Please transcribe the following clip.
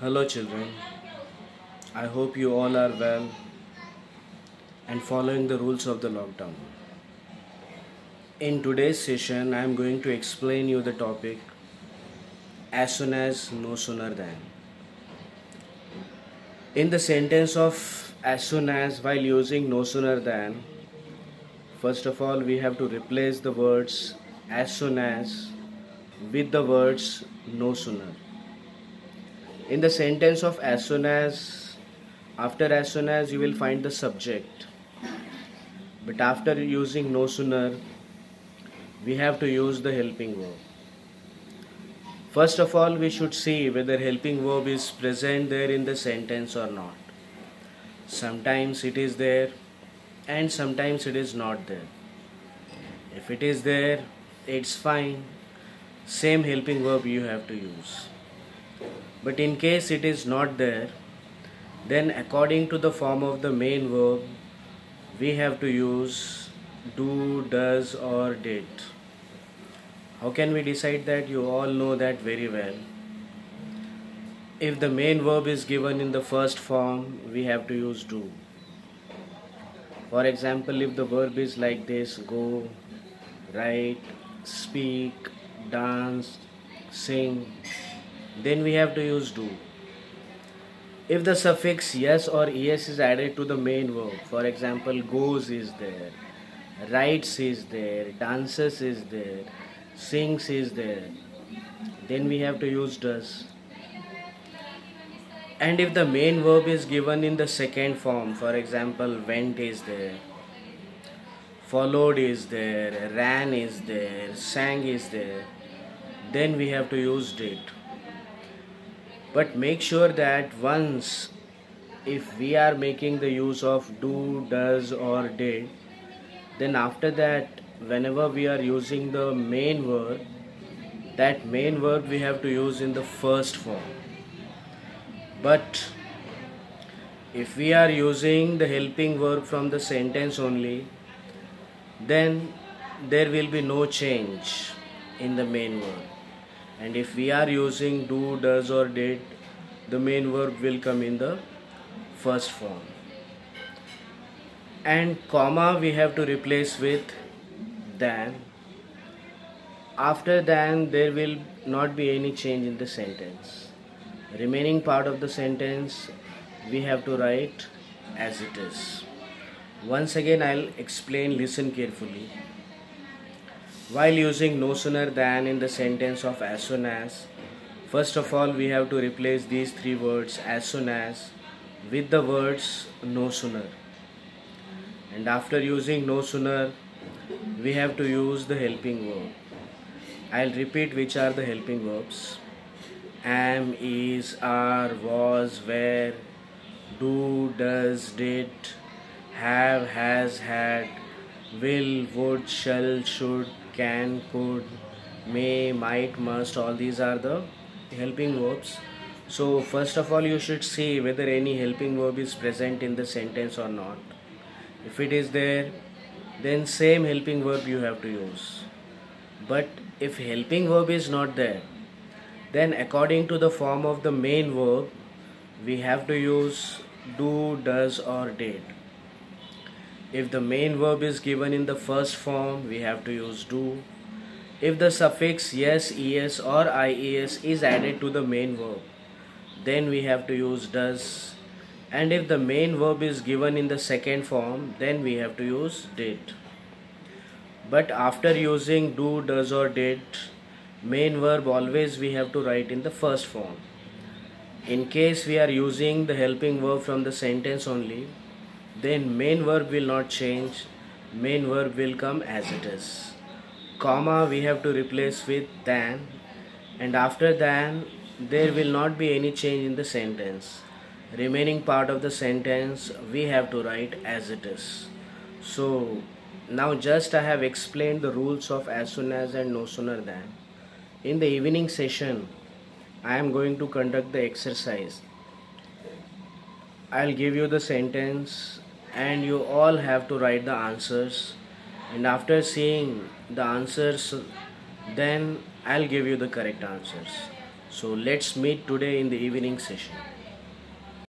Hello, children. I hope you all are well and following the rules of the lockdown. In today's session, I am going to explain you the topic as soon as, no sooner than. In the sentence of as soon as while using no sooner than, first of all, we have to replace the words as soon as with the words no sooner. In the sentence of as soon as, after as soon as, you will find the subject. But after using no sooner, we have to use the helping verb. First of all, we should see whether helping verb is present there in the sentence or not. Sometimes it is there and sometimes it is not there. If it is there, it's fine. Same helping verb you have to use. But in case it is not there, then according to the form of the main verb, we have to use do, does or did. How can we decide that? You all know that very well. If the main verb is given in the first form, we have to use do. For example, if the verb is like this: go, write, speak, dance, sing, then we have to use do. If the suffix yes or es is added to the main verb, for example, goes is there, writes is there, dances is there, sings is there, then we have to use does. And if the main verb is given in the second form, for example, went is there, followed is there, ran is there, sang is there, then we have to use did. But make sure that once, if we are making the use of do, does or did, then after that, whenever we are using the main verb, that main verb we have to use in the first form. But if we are using the helping verb from the sentence only, then there will be no change in the main verb. And if we are using do, does or did, the main verb will come in the first form. And comma we have to replace with than. After than, there will not be any change in the sentence. Remaining part of the sentence we have to write as it is. Once again I'll explain, listen carefully. While using no sooner than in the sentence of as soon as, first of all we have to replace these three words as soon as with the words no sooner. And after using no sooner, we have to use the helping verb. I'll repeat which are the helping verbs: am, is, are, was, were, do, does, did, have, has, had, will, would, shall, should, can, could, may, might, must. All these are the helping verbs. So first of all, you should see whether any helping verb is present in the sentence or not. If it is there, then same helping verb you have to use. But if helping verb is not there, then according to the form of the main verb, we have to use do, does or did. If the main verb is given in the first form, we have to use do. If the suffix yes, es or ies is added to the main verb, then we have to use does. And if the main verb is given in the second form, then we have to use did. But after using do, does or did, main verb always we have to write in the first form. In case we are using the helping verb from the sentence only, then main verb will not change, main verb will come as it is. Comma we have to replace with than, and after than there will not be any change in the sentence. Remaining part of the sentence we have to write as it is. So now just I have explained the rules of as soon as and no sooner than. In the evening session, I am going to conduct the exercise. I'll give you the sentence and you all have to write the answers, and after seeing the answers, then I'll give you the correct answers. So let's meet today in the evening session.